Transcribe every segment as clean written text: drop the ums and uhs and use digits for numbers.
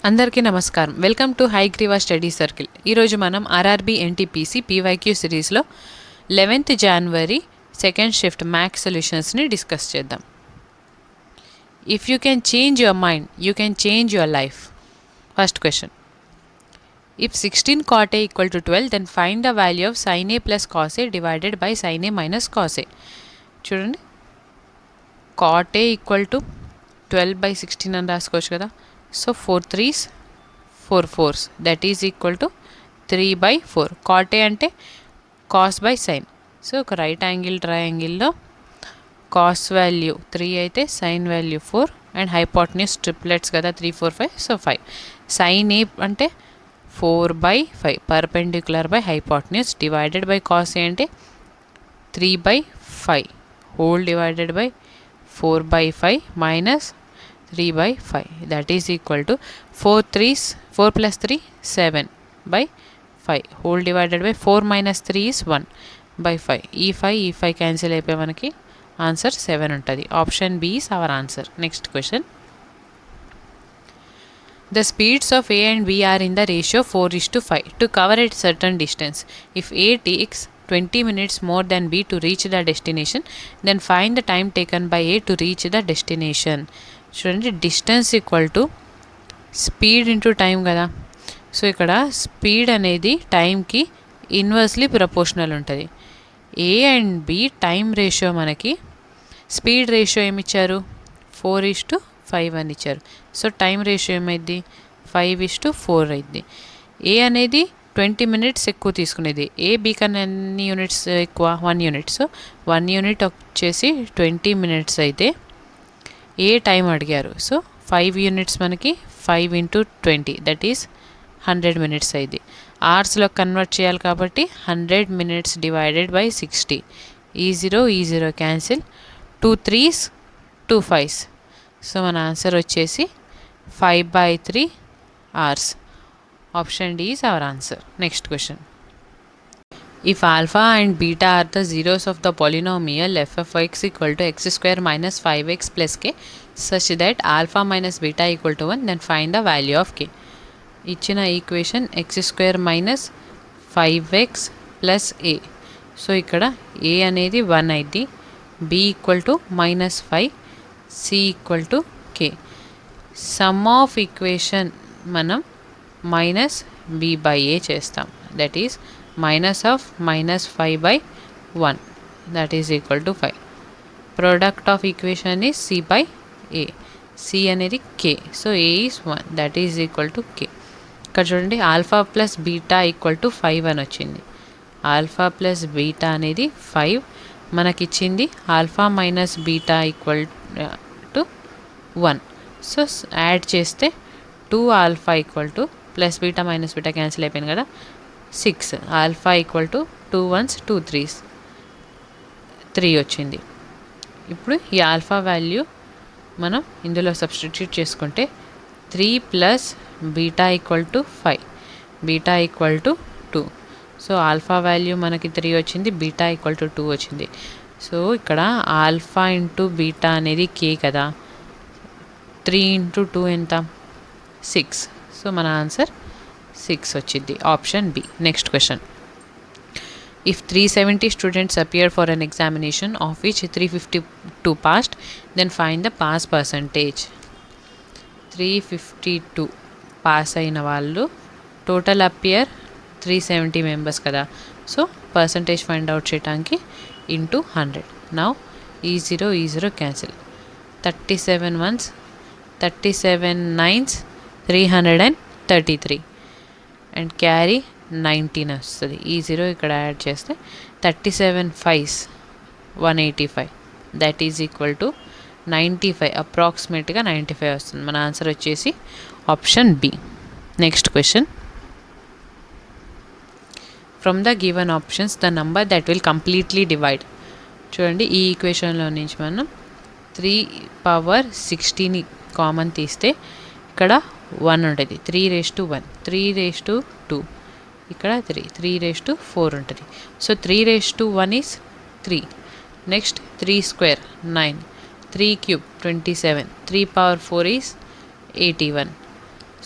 అందరికీ నమస్కారం. Welcome to Hayagriva study circle. ఈరోజు మనం ఆర్ఆర్బీ ఎన్టీపీసీ పీవైక్యూ సిరీస్లో 11th January second shift maths సొల్యూషన్స్ని డిస్కస్ చేద్దాం. If you can change your mind, you can change your life. First question. ఇఫ్ 16 cot A equal to 12, then find the value of sin A plus cos A divided by sin A minus cos A. చూడండి, cot A equal to 12 by 16 అని రాసుకోవచ్చు కదా. So 4 3s 4 4s that is equal to 3 by 4. cot A అంటే cos by sine. So ఒక right angle ట్రయాంగిల్లో cos value 3 అయితే sign value 4 and hypotenuse triplets కదా 3 4 5. So 5. Sign ఏ అంటే 4 by 5 perpendicular by hypotenuse divided by cos A అంటే 3 by 5 whole divided by 4 by 5 minus 3 by 5 that is equal to 4 plus 3 7 by 5 whole divided by 4 minus 3 is 1 by 5. ఈ 5 cancel అయిపోయి మనకి answer 7 ఉంటుంది. Option B is our answer. Next question. The speeds of A and B are in the ratio 4:5 to cover a certain distance. If A takes 20 minutes more than B to reach the destination, then find the time taken by A to reach the destination. చూడండి, distance equal to speed into time కదా. So ఇక్కడ speed అనేది టైంకి inversely proportional ఉంటుంది. A and B time ratio మనకి speed ratio ఏమిచ్చారు 4:5 అని ఇచ్చారు. సో టైం రేషియో ఏమైంది 5:4 అయింది. ఏ అనేది 20 minutes ఎక్కువ తీసుకునేది, ఏ బి కన్నా ఎన్ని యూనిట్స్ ఎక్కువ 1 unit. సో 1 unit వచ్చేసి 20 minutes అయితే ఏ టైం అడిగారు. సో 5 units మనకి 5 into 20 దట్ ఈస్ 100 minutes అయింది. అవర్స్లో కన్వర్ట్ చేయాలి కాబట్టి 100 minutes డివైడెడ్ బై 60. ఈ zero cancel, 2 3s 2 5s. So మన ఆన్సర్ వచ్చేసి 5/3 hours. Option D is our answer. Next question. If alpha and beta are the zeros of the polynomial f of x equal to x square minus 5x plus k such that alpha minus beta equal to 1, then find the value of k. ఇచ్చిన equation x square minus 5x plus a. So ఇక్కడ a అనేది 1 అయింది, b equal to -5, c equal to k. Some of equation మనం minus b by a చేస్తాం, that is minus of -5/1 that is equal to 5. Product of equation is c by a. c అనేది k. So a is 1 that is equal to k. ఇక్కడ చూడండి, alpha plus beta equal to 5 అని వచ్చింది. Alpha plus beta అనేది 5 మనకిచ్చింది. Alpha minus beta equal to 1. So add చేస్తే 2 alpha equal to plus beta minus beta cancel అయిపోయింది కదా 6. Alpha equal to 2 1s 2 3s 3 వచ్చింది. ఇప్పుడు ఈ ఆల్ఫా వాల్యూ మనం ఇందులో సబ్స్టిట్యూట్ చేసుకుంటే 3 plus beta equal to 5, beta equal to 2. So alpha value మనకి 3 వచ్చింది, బీటా ఈక్వల్ టు 2 వచ్చింది. సో ఇక్కడ ఆల్ఫా ఇంటూ బీటా అనేది కే కదా, 3 into 2 ఎంత 6. సో మన ఆన్సర్ 6 వచ్చింది. Option B. Next question. If 370 students appeared for an examination of which 352 passed, then find the pass percentage. 352 pass అయిన వాళ్ళు టోటల్ అపియర్ 370 members కదా. సో పర్సంటేజ్ ఫైండ్ అవుట్ చేయడానికి into 100. Now ఈ zero cancel, 37 1s 37 9s 333 and carry 19 వస్తుంది. ఈ zero ఇక్కడ add చేస్తే 37 5s 185 that is equal to 95, అప్రాక్సిమేట్గా 95 వస్తుంది. మన ఆన్సర్ వచ్చేసి option B. Next question. From the given options the number that will completely divide. చూడండి, ఈ ఈక్వేషన్లో నుంచి మనం 3/16 కామన్ తీస్తే ఇక్కడ 1 ఉంటుంది, 3:1 3:2 ఇక్కడ 3:4 ఉంటుంది. So 3:1 is 3. Next 3 square 9, 3 cube 27, 3 power 4 is 81.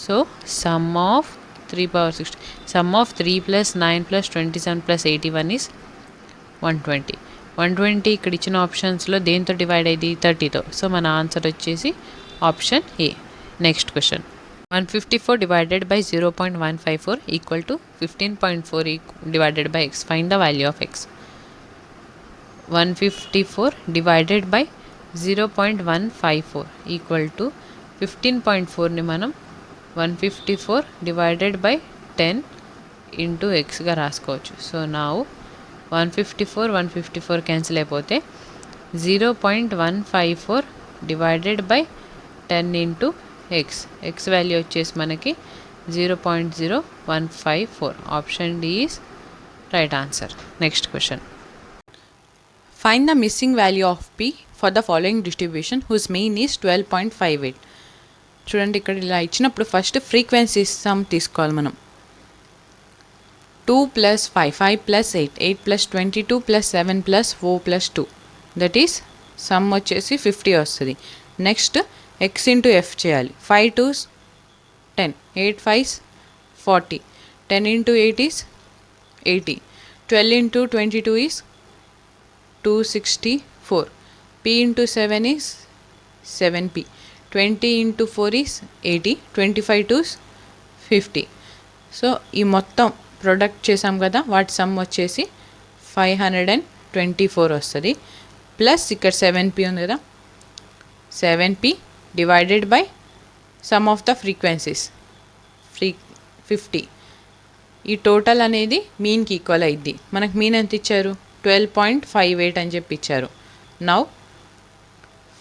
So sum of 3 power 60. Sum of 3 plus 9 plus 27 plus 81 is 120. 120 ఇక్కడ ఇచ్చిన ఆప్షన్స్లో దేంతో డివైడ్ అయ్యింది? 30తో. సో మన ఆన్సర్ వచ్చేసి option A. Next question. 154 divided by 0.154 equal to 15.4 divided by x. Find the value of x. 154 divided by 0.154 equal to 15.4ని మనం 154 divided by 10 into x గా రాసుకోవచ్చు. సో now 154 క్యాన్సిల్ అయిపోతే 0.154 divided by 10 into x value వచ్చేసి మనకి 0.0154. Option D is right answer. Next question. Find the missing value of p for the following distribution whose mean is 12.58. చూడండి ఇక్కడ ఇలా ఇచ్చినప్పుడు first frequency some తీసుకోవాలి మనం. 2 plus 5, 5 plus 8, 8 plus 22 plus 7 plus 4 plus 2. That is some వచ్చేసి 50 వస్తుంది. Next x into f చేయాలి. 5 2s 10, 8 5s 40, 10 into 8 is 80, 12 into 22 is 264, p into 7 is 7p, 20 into 4 is 80, 25 2s 50. So ఈ మొత్తం ప్రొడక్ట్ చేసాం కదా, వాటి సమ్ వచ్చేసి 524 వస్తుంది. ప్లస్ ఇక్కడ 7p ఉంది కదా, 7p divided by some of the frequencies 50. ఈ టోటల్ అనేది మీన్కి ఈక్వల్ అయింది. మనకు మీన్ ఎంత ఇచ్చారు? 12.58 అని చెప్పి ఇచ్చారు. Now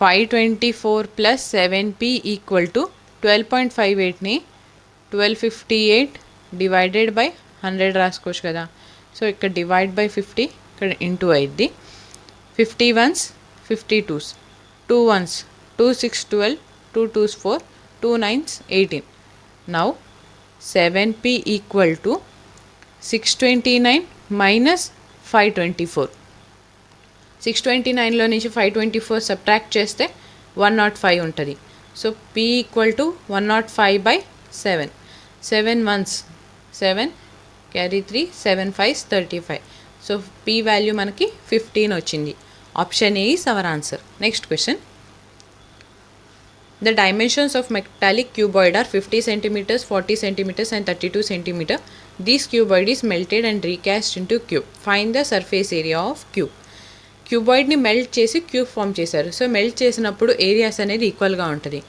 524 plus 7p equal to 12.58ని 1258 డివైడెడ్ బై 100 రాసుకోవచ్చు కదా. సో ఇక్కడ డివైడ్ బై 50, ఇక్కడ ఇంటూ అయింది. 50 1s 50 2s, 2 1s 2 6 12, 2 2s 4, 2 9s 18. Now 7p equal to 629 minus 524. 629లో నుంచి 524 సబ్ట్రాక్ట్ చేస్తే 105 ఉంటుంది. So p equal to 105 by 7. 7 1s 7, carry 3, 7 5s 35. So p value మనకి 15 వచ్చింది. Option A is our answer. Next question. The dimensions of metallic cuboid are 50 centimeters, 40 centimeters and 32 centimeters. This cuboid is melted and recast into cube. Find the surface area of cube. క్యూబాయిడ్ని melt చేసి cube form చేశారు. So melt చేసినప్పుడు areas అనేది ఈక్వల్గా ఉంటుంది.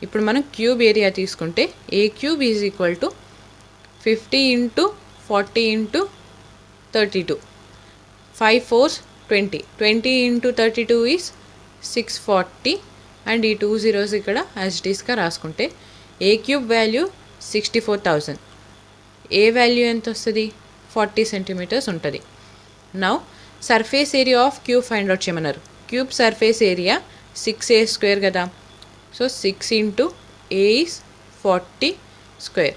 ఇప్పుడు మనం cube area తీసుకుంటే a cube is equal to 50 into 40 into 32. 5 4s 20, 20 into 32 is 640. And ఈ 2 zeros ఇక్కడ యాజ్ ఇట్ ఈస్గా రాసుకుంటే a cube value 64,000, a value ఎంత వస్తుంది? 40 centimeters ఉంటుంది. Now surface area of cube find out చేయమన్నారు. క్యూబ్ సర్ఫేస్ ఏరియా 6a² కదా. So 6 into a is 40 square.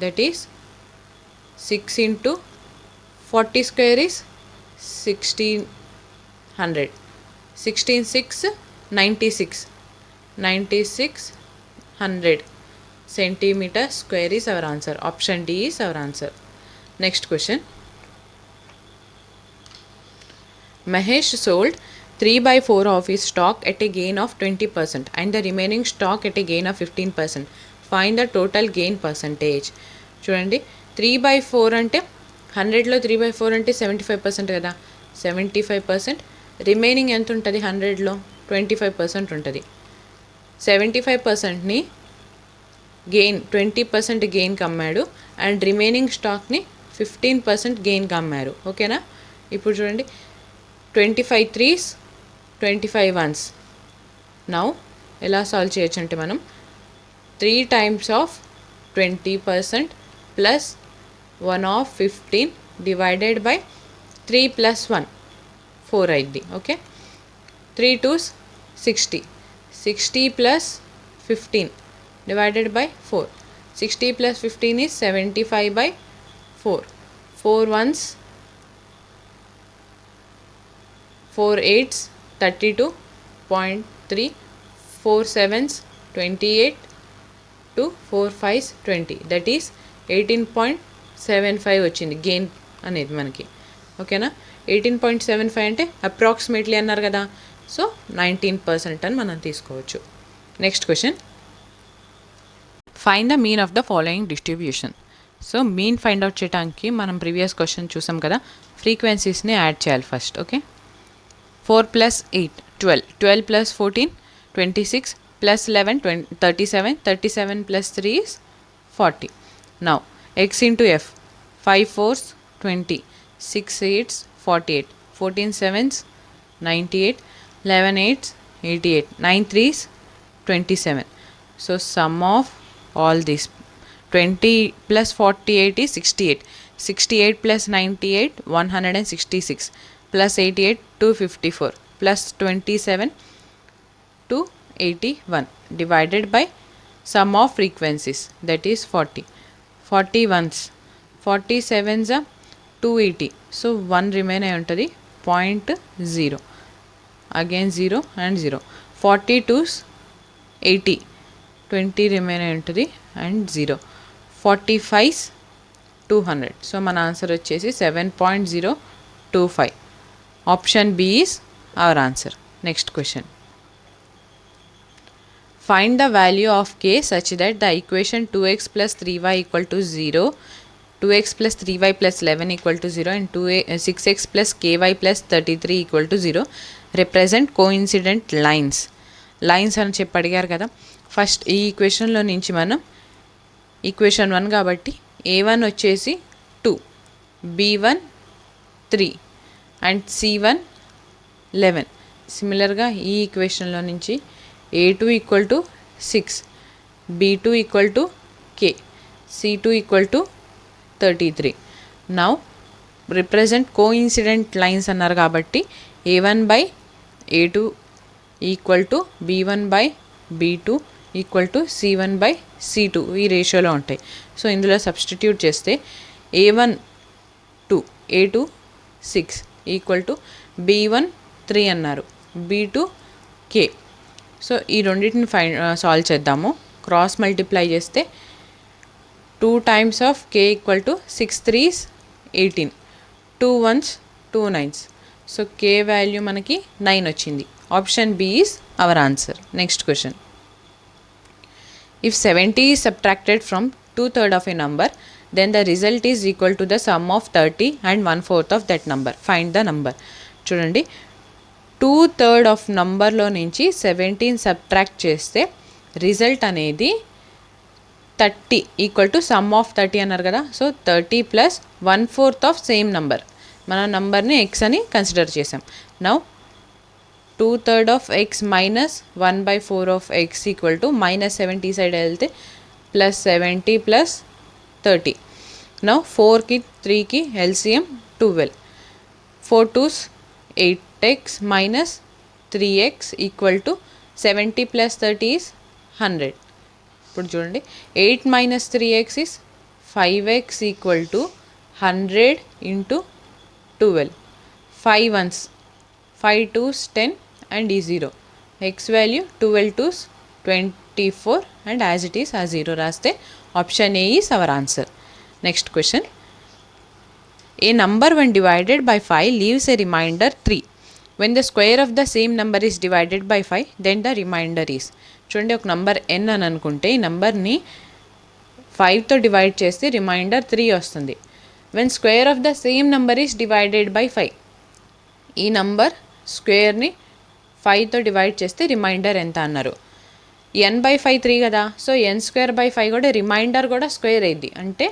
That is 6 into 40 square is 1600. 16 6 96. 9600 centimeter square is our answer. Option D is our answer. Next question. Mahesh sold 3/4 of his stock at a gain of 20% and the remaining stock at a gain of 15%. Find the total gain percentage. చూడండి 3/4 అంటే 100లో 3/4 అంటే 75% కదా. 75%. Remaining ఎంత ఉంటుంది? 100లో 25% ఉంటుంది. 75%ని gain 20% గెయిన్కి అమ్మాడు and remaining స్టాక్ని 15% గెయిన్కి అమ్మారు. ఓకేనా? ఇప్పుడు చూడండి 25 3s 25 1s. నౌ ఎలా సాల్వ్ చేయొచ్చు అంటే మనం 3 times of 20% plus 1 of 15 divided by 3 plus 1 4 అయింది. Okay, 3 2s 60. 60 plus 15 divided by 4. 60 plus 15 is 75 by 4. 4 1s 4 8s 32.3. 4 7s 28. 2 4 5 20 that is 18.75 వచ్చింది గెయిన్ అనేది మనకి. ఓకేనా, 18.75 అంటే అప్రాక్సిమేట్లీ అన్నారు కదా, సో 19% అని మనం తీసుకోవచ్చు. Next question, find the mean of the following distribution. So mean find out చేయడానికి మనం ప్రీవియస్ క్వశ్చన్ చూసాం కదా, ఫ్రీక్వెన్సీస్ని యాడ్ చేయాలి first. Okay, 4 + 8 12, 12 + 14 26 + 11 37, 37 + 3 is 40. Now x into f, 5 4s 20, 6 8s 48, 14 7s 98, 11 8s 88, 9 3s 27. So sum of all this 20 + 48 is 68, 68 + 98 166, plus 88 254, plus 27 281 divided by sum of frequencies, that is 40. 41s 47s are 280, so 1 remain ayi untadi 0.0, again 0 and 0. 42s 80, 20 remain ayi untadi and 0. 45s 200, so మన answer వచ్చేసి 7.025. Option B is our answer. Next question, find the value of k such that the equation 2x + 3y = 0, 2x + 3y + 11 = 0 and 6x + ky + 33 = 0 represent coincident lines. Lines అని చెప్పి అడిగారు కదా. First ఈ ఈక్వేషన్లో నుంచి మనం equation 1 కాబట్టి a1 వచ్చేసి 2, b1 3 అండ్ c1 11. సిమిలర్గా ఈ ఈక్వేషన్లో నుంచి a2 = 6, b2 = k, c2 = 33. Now represent coincident lines అన్నారు కాబట్టి a1/a2 = b1/b2 = c1/c2 ఈ రేషియోలో ఉంటాయి. సో ఇందులో సబ్స్టిట్యూట్ చేస్తే a1 2, a2 6 = b1 3 అన్నారు, b2 k. సో ఈ రెండింటిని సాల్వ్ చేద్దాము. క్రాస్ మల్టిప్లై చేస్తే 2 times of k = 6 3s 18, 2 1s 2 9s, so k value మనకి 9 వచ్చింది. Option B is our answer. Next question, if 70 is subtracted from 2/3 of a number, then the result is equal to the sum of 30 and 1/4 of that number. Find the number. చూడండి, 2/3 of నంబర్లో నుంచి 17 subtract చేస్తే result అనేది 30 = some of 30 అన్నారు కదా. So 30 + 1/4 of same number, మన నంబర్ని x అని కన్సిడర్ చేసాం. Now 2/3 of x minus 1/4 of x equal to -70 side వెళ్తే +70 + 30. నౌ 4కి 3కి LCM 12, 4 2s 8x minus 3x equal to 70 + 30 is 100. ఇప్పుడు చూడండి, 8 - 3x is 5x equal to 100 into 12. 5 1s 5 2s 10 and is 0. X value 12 2s 24 and as it is a 0 రాస్తే option A is our answer. Next question, a number when divided by 5 leaves a remainder 3. When the square of the same number is divided by 5, then the remainder is. చూడండి, ఒక number n అని అనుకుంటే ఈ నంబర్ని 5తో divide చేస్తే reminder 3 వస్తుంది. when square of the same number is divided by 5, ఈ number స్క్వేర్ని 5తో divide చేస్తే రిమైండర్ ఎంత అన్నారు. n/5 3 కదా, సో n²/5 కూడా రిమైండర్ కూడా స్క్వేర్ అయింది, అంటే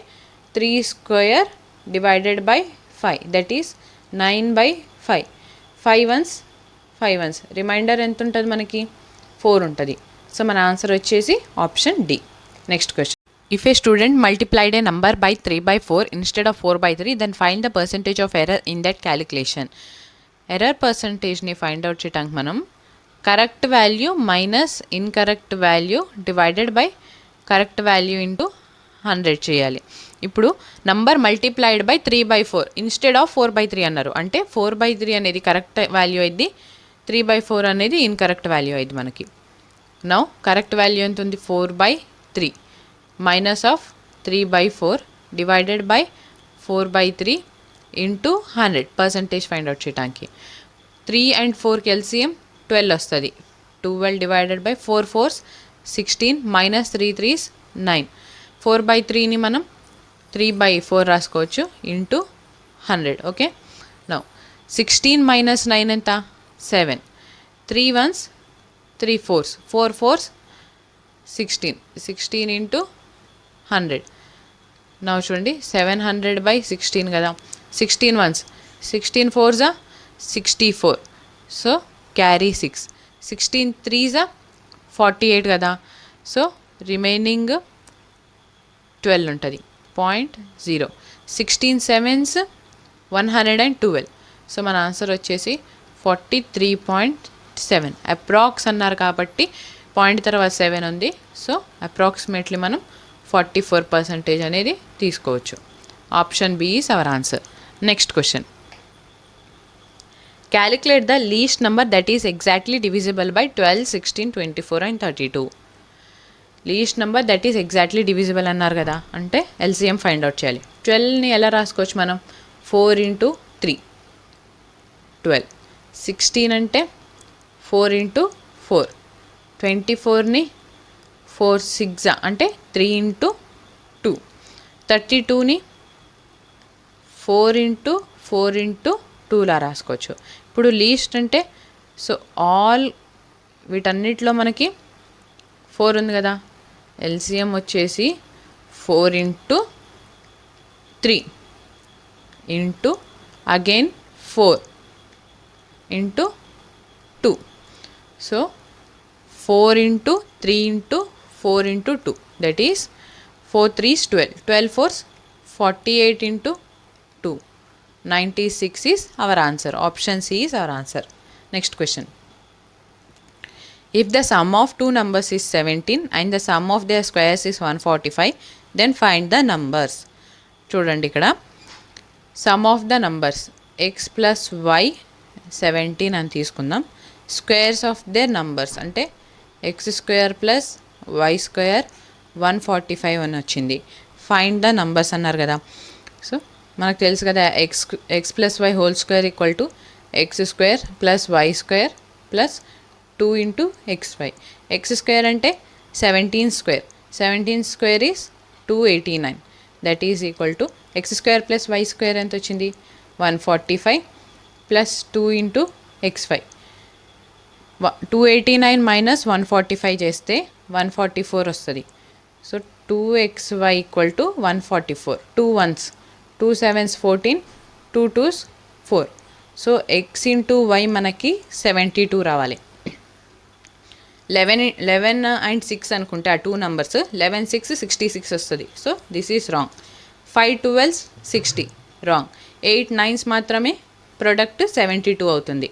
3² divided by 5, that is 9/5. 5 1s 5 1s, remainder ఎంత ఉంటుంది మనకి 4 ఉంటుంది. సో మన ఆన్సర్ వచ్చేసి option D. Next question, if a student multiplied a number by 3/4 instead of 4/3, then find the percentage of error in that calculation. Error పర్సంటేజ్ని find out చేయడానికి మనం correct value minus incorrect value divided by correct value into 100 చేయాలి. ఇప్పుడు number multiplied by 3/4 instead of 4/3 అన్నారు, అంటే 4/3 అనేది correct value అయింది, 3/4 అనేది ఇన్కరెక్ట్ వాల్యూ అయింది మనకి. నౌ కరెక్ట్ వాల్యూ ఎంత ఉంది 4/3, minus of 3/4 divided by 4/3 into 100 percentage find out చేయడానికి. 3 and 4కి ఎల్సిఎం 12 వస్తుంది. 12 divided by 4 4s 16 minus 3 3s 9. 4/3ని మనం 3/4 రాసుకోవచ్చు ఇంటూ 100. ఓకే, నౌ 16 మైనస్ 9 ఎంత? 7. 3 1s 3 4s 4 4s 16 into 100. Now చూడండి 700/16 కదా. 16 1s 16 4s 64. So carry 6. 16 3s 48 కదా. సో రిమైనింగ్ 12 ఉంటుంది 0.0. 16 7s 112. సో మన ఆన్సర్ వచ్చేసి 43.7. అప్రాక్స్ అన్నారు కాబట్టి పాయింట్ తర్వాత 7 ఉంది. సో అప్రాక్సిమేట్లీ మనం 44% అనేది తీసుకోవచ్చు. Option B is our answer. Next question. Calculate the least number that is exactly divisible by 12, 16, 24 and 32. Least number that is exactly divisible అన్నారు కదా, అంటే ఎల్సిఎం ఫైండ్ అవుట్ చేయాలి. 12ని ఎలా రాసుకోవచ్చు మనం? 4 into 3 12. 16 అంటే 4 into 4. 24ని 4 6 అంటే 3 into 2. 32ని 4 into 4 into 2లా రాసుకోవచ్చు. ఇప్పుడు లీస్ట్ అంటే సో ఆల్ వీటన్నిటిలో మనకి 4 ఉంది కదా. ఎల్సిఎం వచ్చేసి 4 into 3 into again 4 into 2. So 4 into 3 into 4 into 2 that is 4 3s 12. 12 4s 48 into 2. 96 is our answer. Option C is our answer. Next question. If the sum of two numbers is 17 and the sum of their squares is 145, then find the numbers. చూడండి ఇక్కడ sum of the numbers x plus Y 17 అని తీసుకుందాం. Squares of their numbers అంటే X square plus Y square 145 అని వచ్చింది. Find the numbers అన్నారు కదా. So మనకు తెలుసు కదా X plus Y whole square equal to X square plus Y square plus 2 into xy. x square అంటే 17 square. 17 square is 289. That is equal to x square plus y square ఎంత వచ్చింది? 145 plus 2 into xy. 289 minus 145 చేస్తే 144 వస్తుంది. So 2xy equal to 144. 2 1s 2 7s 14, 2 2s 4. So x into y మనకి 72 రావాలి. 11 and 6 అనుకుంటే ఆ 2 numbers 11 6 66 వస్తుంది. So this is wrong. 5 12s 60 wrong. 8 9s మాత్రమే ప్రొడక్ట్ 72 అవుతుంది.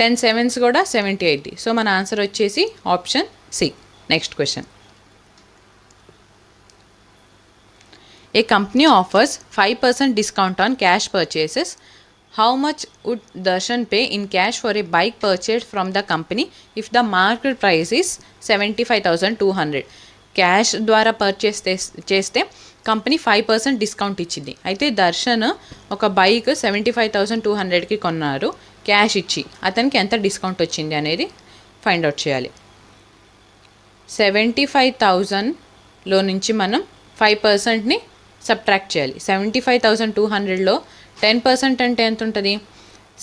10 7s కూడా 70 అయింది. సో మన ఆన్సర్ వచ్చేసి option C. Next question. A company offers 5% discount on cash purchases. How much would Darshan pay in cash for a bike purchased from the company if the market price is 75,200? Cash ద్వారా purchase చేస్తే company 5% discount ఇచ్చింది. అయితే దర్శన్ ఒక bike 75,200కి కొన్నారు cash ఇచ్చి. అతనికి ఎంత discount వచ్చింది అనేది ఫైండ్ అవుట్ చేయాలి. 75,000లో నుంచి మనం 5%ని సబ్ట్రాక్ట్ చేయాలి. 75,200లో 10% అంటే ఎంత ఉంటుంది?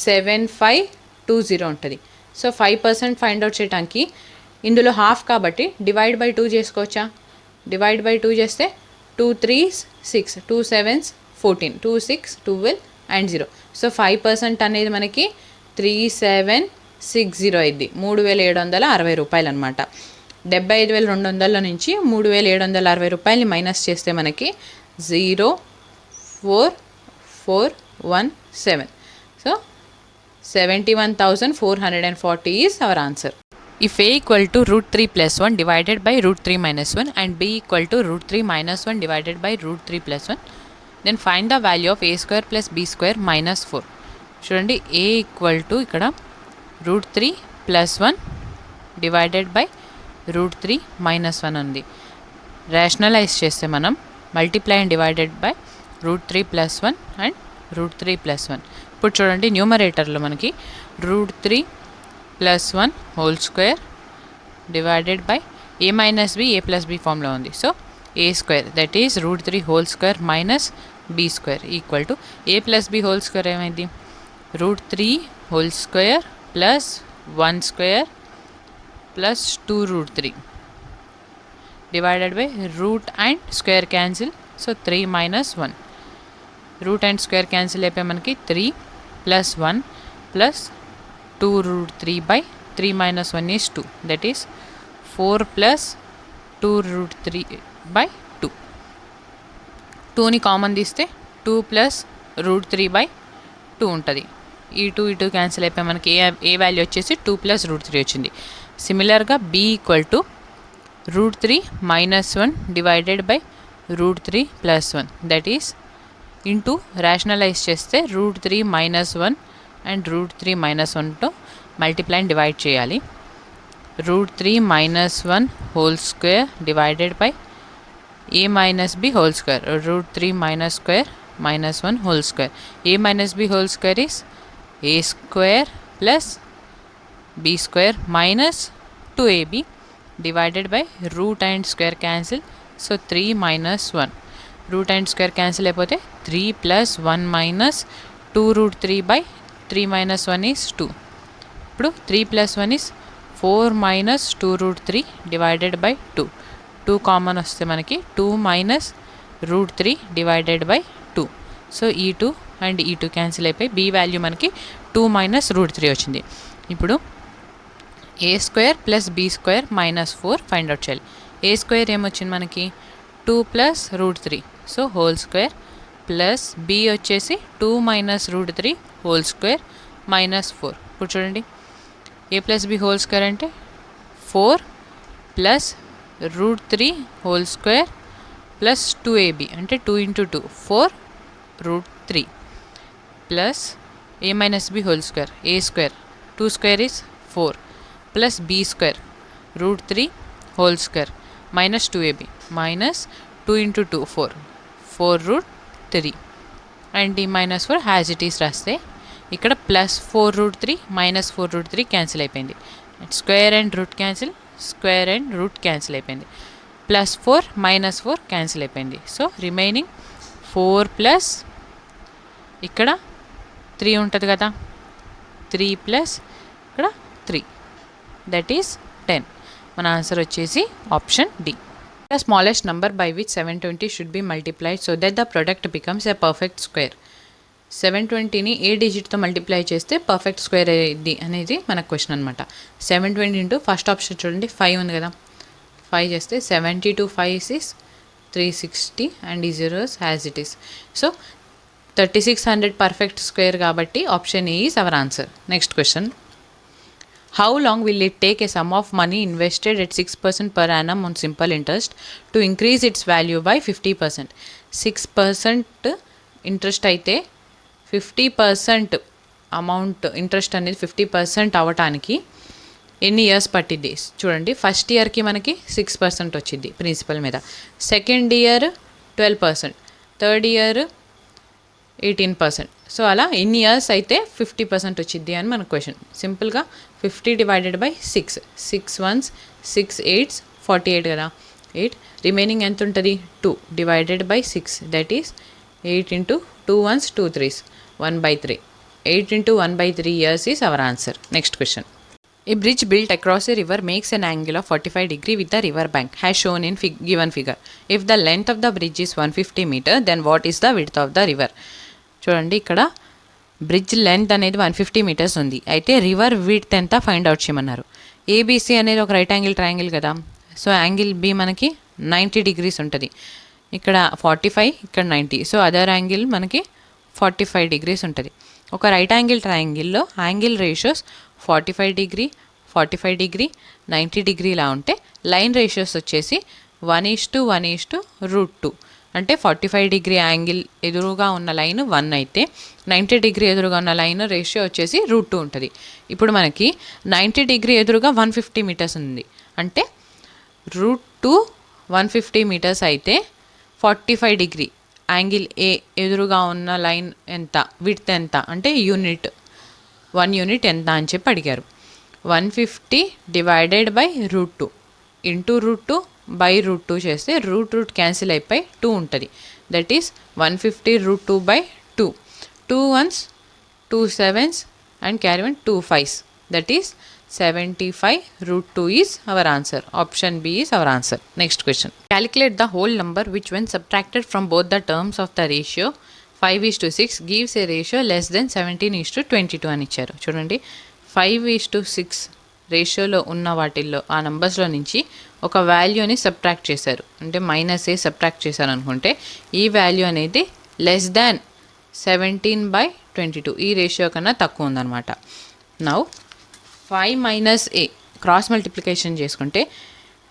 7520 ఉంటుంది. సో 5% ఫైండ్ అవుట్ చేయడానికి ఇందులో హాఫ్ కాబట్టి డివైడ్ బై 2 చేసుకోవచ్చా? డివైడ్ బై 2 చేస్తే 2 3s 6, 2 7s 14, 2 6 12 and 0. సో 5% అనేది మనకి 3760 అయింది. 3,760 రూపాయలు అనమాట. 75,200 నుంచి 3,760 రూపాయలని మైనస్ చేస్తే మనకి 04417. So 71,440 is our answer. If a equal to √3 plus 1 divided by √3 minus 1 and b equal to √3 minus 1 divided by √3 plus 1, then find the value of a square plus b square minus 4. చూడండి a equal to ఇక్కడ √3 plus 1 divided by √3 minus 1 ఉంది. Rationalise చేస్తే మనం multiply and divided by √3 + 1 and √3 + 1. ఇప్పుడు చూడండి న్యూమరేటర్లో మనకి √3 + 1 whole square divided by a - b a + b ఫామ్లో ఉంది. So a square that is √3 whole square minus b square equal to a + b whole square ఏమైంది √3 whole square plus 1 square plus 2√3 divided by root and square cancel. So 3 - 1. Root and square cancel అయిపోయి మనకి 3 + 1 plus 2√3 by 3 - 1 is 2. That is 4 plus 2√3 by 2. 2ని common తీస్తే 2 plus √3 by 2 ఉంటుంది. ఈ 2 ఈ 2 cancel అయిపోయి మనకి ఏ వాల్యూ వచ్చేసి 2 plus √3 వచ్చింది. సిమిలర్గా b equal to √3 - 1 divided by √3 + 1 that is into rationalise చేస్తే √3 - 1 అండ్ √3 - 1తో మల్టిప్లై అండ్ డివైడ్ చేయాలి. √3 - 1 whole square divided by a - b whole square √3 - square -1 whole square a - b whole square is a square plus b square minus 2ab divided by root and square cancel. So 3 - 1 root and square cancel అయిపోతే 3 + 1 minus 2√3 by 3 - 1 is 2. ఇప్పుడు 3 + 1 is 4 minus 2√3 divided by 2. 2 common వస్తే మనకి 2 minus √3 divided by 2. So ఈ 2 and ఈ 2 cancel అయిపోయి b value మనకి 2 minus √3 వచ్చింది. ఇప్పుడు a square plus b square -4 find out చేయాలి. a స్క్వేర్ ఏమొచ్చింది మనకి 2 + √3 so whole square plus b వచ్చేసి 2 - √3 హోల్ స్క్వేర్ -4. ఇప్పుడు చూడండి a + b హోల్ స్క్వేర్ అంటే 4 plus √3 whole square plus 2ab అంటే 2 × 2 4√3 plus a - b whole square a square 2 square is 4 plus b square √3 whole square minus 2ab minus 2 × 2 4√3 and d -4 has it is రాస్తే ఇక్కడ plus 4√3 minus 4√3 cancel అయిపోయింది. Square and root cancel square and root cancel అయిపోయింది. +4 -4 cancel అయిపోయింది. So remaining 4 plus ఇక్కడ 3 ఉంటుంది కదా 3 plus ఇక్కడ 3 that is 10. మన ఆన్సర్ వచ్చేసి option D. The smallest number by which 720 should be multiplied so that the product becomes a perfect square. 720ని ఏ డిజిట్తో మల్టిప్లై చేస్తే పర్ఫెక్ట్ స్క్వేర్ అయ్యింది అనేది మన క్వశ్చన్ అనమాట. 720 ఇంటూ ఫస్ట్ ఆప్షన్ చూడండి 5 ఉంది కదా 5 చేస్తే 70 × 5 is 360 and ఈ zeros as it is. So 3600 perfect square కాబట్టి option A is our answer. Next question. How long will it take a sum of money invested at 6% per annum on simple interest to increase its value by 50%? 6% interest అయితే 50% amount interest అనేది 50% అవ్వటానికి ఎన్ని years పట్టిద్ది చూడండి. First ఇయర్కి మనకి 6% వచ్చింది principal మీద, second year 12%, third year 18%. So అలా ఎన్ని ఇయర్స్ అయితే 50% వచ్చింది అని మన క్వశ్చన్. సింపుల్గా 50 డివైడెడ్ బై 6 6 1s 6 8s 48 కదా 8 రిమైనింగ్ ఎంత ఉంటుంది 2 divided by 6 that is 8 × 2 1s 2 3s 1/3 8 × 1/3 years is our answer. Next question. A bridge built across a river makes an angle of 45 degrees with the river bank as shown in given figure. If the length of the bridge is 150 meter, then what is the width of the river? చూడండి ఇక్కడ bridge length అనేది 150 metres ఉంది. అయితే river width ఎంత find out చేయమన్నారు. ABC అనేది ఒక right angle triangle కదా. సో యాంగిల్ బి మనకి 90 degrees ఉంటుంది. ఇక్కడ 45 ఇక్కడ 90. సో అదర్ యాంగిల్ మనకి 45 degrees ఉంటుంది. ఒక రైట్ యాంగిల్ ట్రయాంగిల్లో angle ratios 45 degree 45 degree 90 degree లా ఉంటే లైన్ రేషియోస్ వచ్చేసి 1:1:√2 అంటే 45 degree యాంగిల్ ఎదురుగా ఉన్న లైన్ 1 అయితే 90 degree ఎదురుగా ఉన్న లైన్ రేషియో వచ్చేసి √2 ఉంటుంది. ఇప్పుడు మనకి 90 degree ఎదురుగా 150 meters ఉంది అంటే √2 150 మీటర్స్ అయితే 45 డిగ్రీ యాంగిల్ ఏ ఎదురుగా ఉన్న లైన్ ఎంత, విడ్త్ ఎంత అంటే యూనిట్ 1 యూనిట్ ఎంత అని చెప్పి అడిగారు. 150 డివైడెడ్ బై √2 ఇంటూ √2 బై √2 చేస్తే రూట్ క్యాన్సిల్ అయిపోయి 2 ఉంటుంది. That is 150 √2 by 2. 2 1s 2 7s and carry on 2 5s. That is 75 √2 is our answer. Option B is our answer. Next question. Calculate the whole number which when subtracted from both the terms of the ratio 5:6 gives a ratio less than 17:22 అని ఇచ్చారు. చూడండి 5:6 రేషియోలో ఉన్న వాటిల్లో ఆ నంబర్స్లో నుంచి ఒక వాల్యూని సబ్ట్రాక్ట్ చేశారు, అంటే -a సబ్ట్రాక్ట్ చేశారు అనుకుంటే ఈ వాల్యూ అనేది లెస్ దాన్ 17/22 ఈ రేషియో కన్నా తక్కువ ఉందన్నమాట. నౌ 5 - a క్రాస్ మల్టిప్లికేషన్ చేసుకుంటే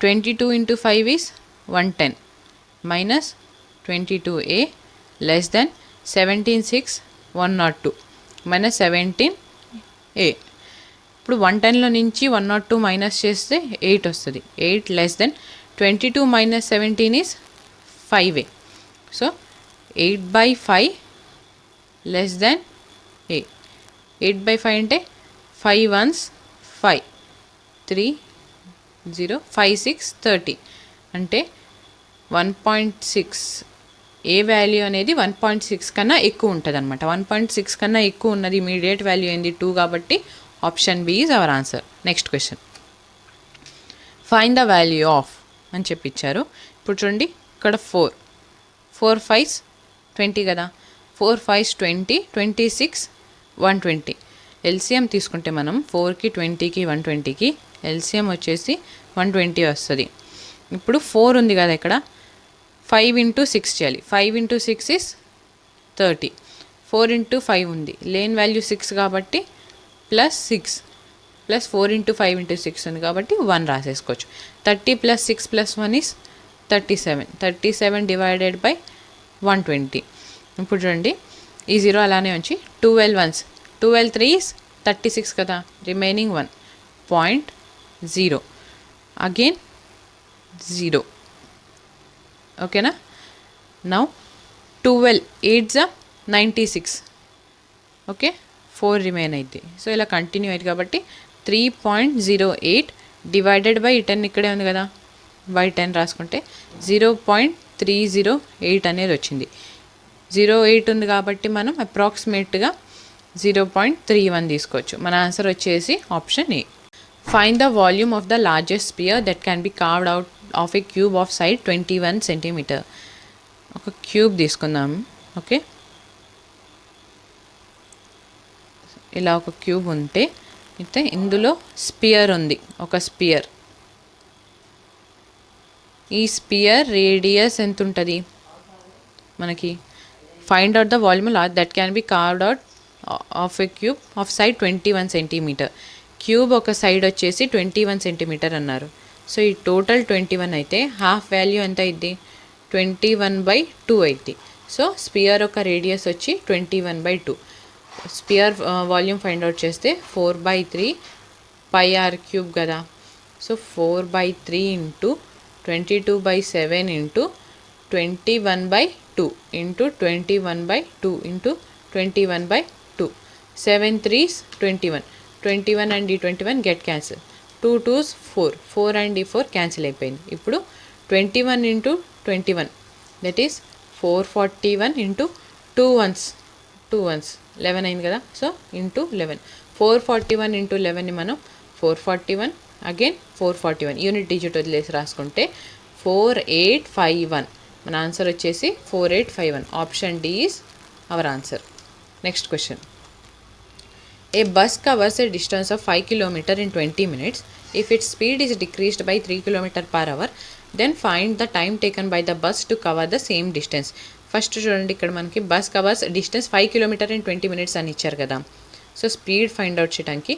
22 × 5 is 110 minus 22a less than 17/6 102 minus 17a. ఇప్పుడు 110లో నుంచి 102 మైనస్ చేస్తే 8 వస్తుంది. 8 less than 22 - 17 is 5a. So 8/5 less than a. 8/5 అంటే 5 1s 5 3 0 5 6 30 అంటే 1.6 ఏ వాల్యూ అనేది 1.6 కన్నా ఎక్కువ ఉంటుంది అనమాట. 1.6 కన్నా ఎక్కువ ఉన్నది ఇమీడియట్ వాల్యూ ఏంది 2 కాబట్టి option B is our answer. Next question, find the value of అని చెప్పించారు. ఇప్పుడు చూడండి ఇక్కడ 4 5s 20 కదా, 4 5s 20 26 120. ఎల్సిఎం తీసుకుంటే మనం 4కి 20కి 120కి ఎల్సిఎం వచ్చేసి 120 వస్తుంది. ఇప్పుడు 4 ఉంది కదా ఇక్కడ, 5 × 6 చేయాలి. 5 × 6 ఈజ్ 30. 4 × 5 ఉంది, లేని వాల్యూ 6 కాబట్టి +6 ప్లస్ 4 × 5 × 6 ఉంది కాబట్టి 1 రాసేసుకోవచ్చు. 30 + 6 + 1 ఈజ్ 37. 37 divided by 120. ఇప్పుడు చూడండి ఈ 0 అలానే ఉంచి 12 1s 12 3s 36 కదా, రిమైనింగ్ 1 0.0 అగైన్ 0. ఓకేనా. Now 12 8s 96. ఓకే, 4 రిమైన్ అయితే. సో ఇలా కంటిన్యూ అయింది కాబట్టి 3.08 డివైడెడ్ బై 10 ఇక్కడే ఉంది కదా, బై 10 రాసుకుంటే 0.308 అనేది వచ్చింది. 0.8 ఉంది కాబట్టి మనం అప్రాక్సిమేట్గా 0.31 తీసుకోవచ్చు. మన ఆన్సర్ వచ్చేసి option A. Find the volume of the largest sphere that can be carved out of a cube of side 21 centimetre. ఒక క్యూబ్ తీసుకుందాం. ఓకే, ఇలా ఒక క్యూబ్ ఉంటే అయితే ఇందులో స్పియర్ ఉంది, ఒక స్పియర్. ఈ స్పియర్ రేడియస్ ఎంత ఉంటుంది మనకి? Find out the volume that can be carved out of a cube of side 21 centimetre. Cube ఒక సైడ్ వచ్చేసి 21 సెంటీమీటర్ అన్నారు. సో ఈ టోటల్ 21 అయితే హాఫ్ వాల్యూ ఎంత అయింది? 21/2 అయింది. సో స్పియర్ ఒక రేడియస్ వచ్చి 21/2. స్పియర్ వాల్యూమ్ ఫైండ్ అవుట్ చేస్తే 4/3 πr³ కదా. So 4/3 into 22/7 into 21/2 into 21/2 into 21/2. 7 3s 21. 21 and 21 get cancel. 2 2s 4. 4 and 4 cancel అయిపోయింది. ఇప్పుడు 21 into 21 that is 441 into 2 1s 11 అయింది కదా. So into 11. 441 ఇంటూ 11ని మనం 441 అగైన్ 441 యూనిట్ డిజిట్ వదిలేసి రాసుకుంటే 4851. మన ఆన్సర్ వచ్చేసి 4851. Option D is our answer. Next question, a bus covers a distance of 5 km in 20 minutes. If its speed is decreased by 3 km/h, then find the time taken by the bus to cover the same distance. First చూడండి ఇక్కడ మనకి bus covers distance 5 km in 20 minutes అని ఇచ్చారు కదా. So speed find out చేయడానికి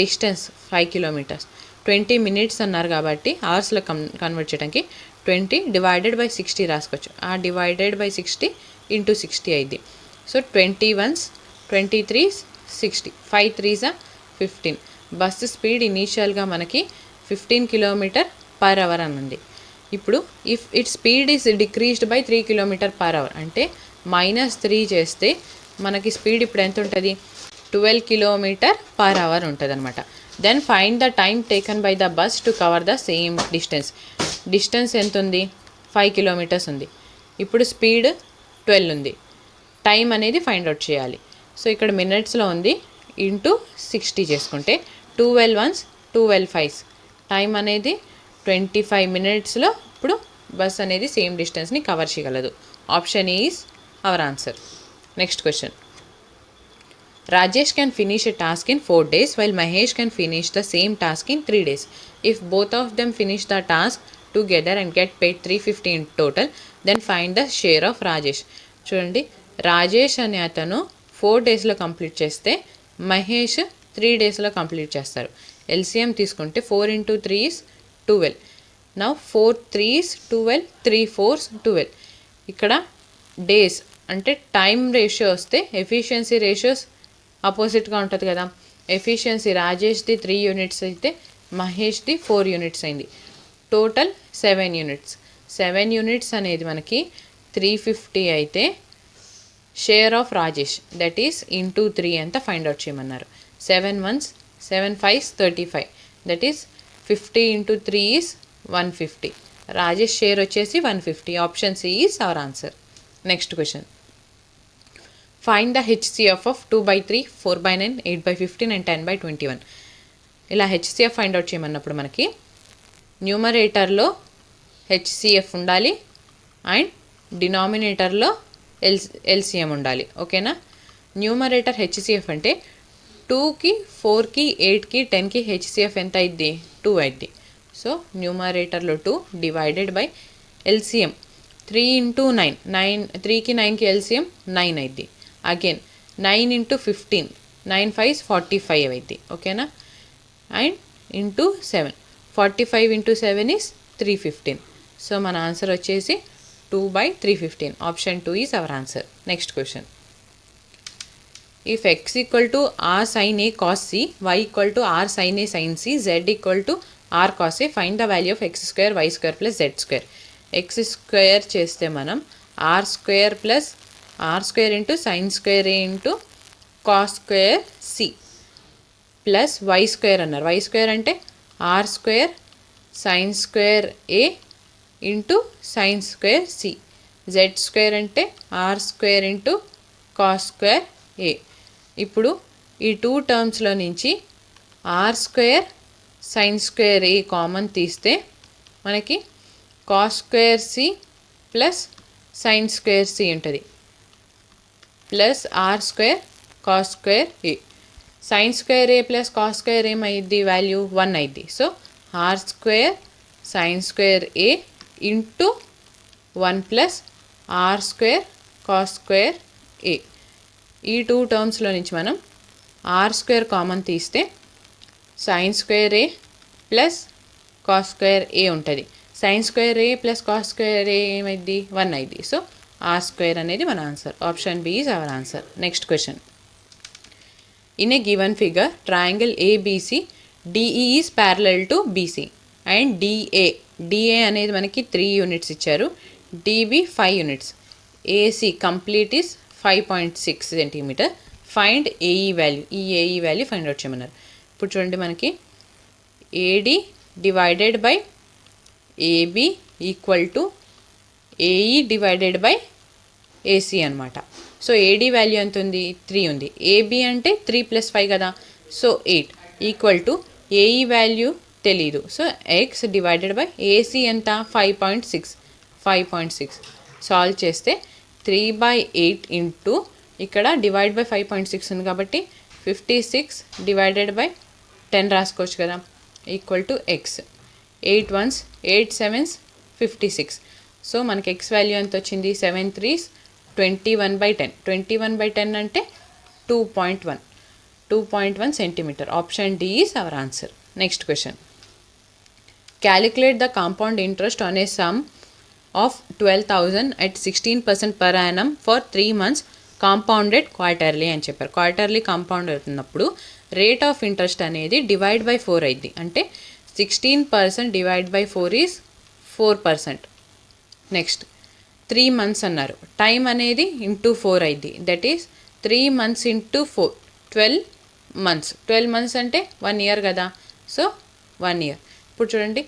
distance 5 km 20 minutes అన్నారు కాబట్టి అవర్స్లో కన్వర్ట్ చేయడానికి 20 డివైడెడ్ బై 60 రాసుకోవచ్చు. ఆ డివైడెడ్ బై 60 ఇంటూ 60 అయింది. So 20 1s 23s 60. 5 3s 15. Bus speed ఇనీషియల్గా మనకి 15 km/h అని ఉంది. ఇప్పుడు if it speed is decreased by 3 km/h అంటే -3 చేస్తే మనకి స్పీడ్ ఇప్పుడు ఎంత ఉంటుంది, 12 km/h ఉంటుంది అనమాట. Then find the time taken by the bus to cover the same distance ఎంత ఉంది, 5 kilometers ఉంది. ఇప్పుడు స్పీడ్ 12 ఉంది, టైం అనేది ఫైండ్ అవుట్ చేయాలి. సో ఇక్కడ మినిట్స్లో ఉంది, ఇంటూ 60 చేసుకుంటే 12 ones 12 5s, టైం అనేది 25 minutesలో ఇప్పుడు బస్ అనేది సేమ్ డిస్టెన్స్ని కవర్ చేయగలదు. Option is our answer. Next question. Rajesh can finish a task in 4 days while Mahesh can finish the same task in 3 days. If both of them finish the task together and get paid 350 in total, then find the share of Rajesh. చూడండి, రాజేష్ అనే అతను 4 daysలో complete చేస్తే Mahesh 3 daysలో complete చేస్తారు. LCM తీసుకుంటే 4 × 3 is 12. Now 4 3s 12, 3 4s 12. ఇక్కడ days అంటే time ratio వస్తే efficiency ratios ఆపోజిట్గా ఉంటుంది కదా. ఎఫిషియన్సీ రాజేష్ది 3 units అయితే మహేష్ది 4 units అయింది. Total 7 units. 7 units అనేది మనకి 350 అయితే share of Rajesh that is into 3 ఎంత ఫైండ్ అవుట్ చేయమన్నారు. 7 ones 7 5s 35, that is 50 × 3 is 150. Rajesh share వచ్చేసి 150. Option C is our answer. Next question. Find the HCF of 2/3, 4/9, 8/15 and 10/21. ఇలా HCF find out చేయమన్నప్పుడు మనకి న్యూమరేటర్లో HCF ఉండాలి అండ్ డినామినేటర్లో ఎల్సిఎం ఉండాలి. ఓకేనా. Numerator HCF అంటే 2కి 4కి 8కి 10కి హెచ్సిఎఫ్ ఎంత అయింది, 2 అయింది. సో న్యూమరేటర్లో 2 డివైడెడ్ బై ఎల్సిఎం 3 × 9, 3కి 9కి ఎల్సిఎం 9 అయింది. అగైన్ 9 × 15, 9 5s 45 అయింది. ఓకేనా. And into 7, 45 × 7 is 315. సో మన ఆన్సర్ వచ్చేసి 2/315. Option 2 is our answer. Next question. If x = r sin a cos c, y = r sin a sin c, z = r cos a, find the value of x square y square plus z square. x square చేస్తే మనం r square plus r square into sin square a into cos square c plus y square అన్నారు. y square అంటే r square sin square a into sin square c. z square అంటే r square into cos square a. ఇప్పుడు ఈ 2 టర్మ్స్లో నుంచి r square sine square A common తీస్తే మనకి cos square C plus sine square C ఉంటుంది, plus r square cos square A. Sine square A plus cos square ఏమైంది, value 1 అయింది. So are square sine square A into 1 plus r square cos square A. ఈ 2 టర్మ్స్లో నుంచి మనం r square common తీస్తే sine square A plus cos square A ఉంటుంది. Sine square A plus cos square A ఏమైంది, 1 అయింది. So are square అనేది మన answer. Option B is our answer. Next question. In a given figure triangle ABC DE is parallel to BC and DA అనేది మనకి 3 units ఇచ్చారు, DB 5 units, AC complete is 5.6 cm. Find AE value. ఈ AE value find out చేయమన్నారు. ఇప్పుడు చూడండి, మనకి AD divided by AB equal to AE divided by AC అనమాట. So AD value ఎంత ఉంది, 3 ఉంది. ఏబి అంటే 3 + 5 కదా, so 8 equal to AE value తెలీదు. So x divided by AC ఎంత, 5.6. సాల్వ్ చేస్తే 3/8 ఇంటూ ఇక్కడ డివైడ్ బై 5.6 ఉంది కాబట్టి 56 డివైడెడ్ బై 10 రాసుకోవచ్చు కదా, equal to X. 8 1s 8 7s 56. So మనకి ఎక్స్ వాల్యూ ఎంత వచ్చింది, 7 3s 21/10. 21/10 అంటే 2.1 cm. Option D is our answer. Next question. Calculate the compound interest on a sum of 12,000 at 16% per annum for 3 months compounded quarterly అని చెప్పారు. Quarterly compound అవుతున్నప్పుడు rate of interest అనేది divide by 4 అయింది. అంటే 16% divide by 4 is 4%. Next 3 months అన్నారు. Time అనేది into 4 అయింది. That is 3 months into 4 12 months. 12 months అంటే 1 year కదా. So 1 year. ఇప్పుడు చూడండి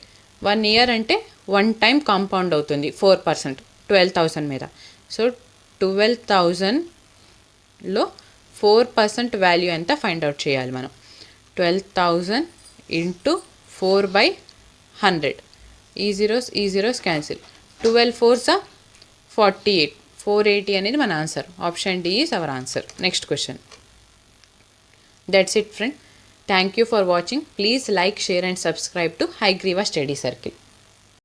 1 year అంటే 1 time కాంపౌండ్ అవుతుంది 4%, 12,000 మీద. సో 12,000లో 4% వాల్యూ ఎంత ఫైండ్ అవుట్ చేయాలి మనం. 12,000 ఇంటూ 4/100. ఈ జీరోస్ క్యాన్సిల్. 12 4s 48. 480 అనేది మన answer. Option D is our answer. Next question. That's it friend. Thank you for watching. Please like, share and subscribe to Hayagriva study circle.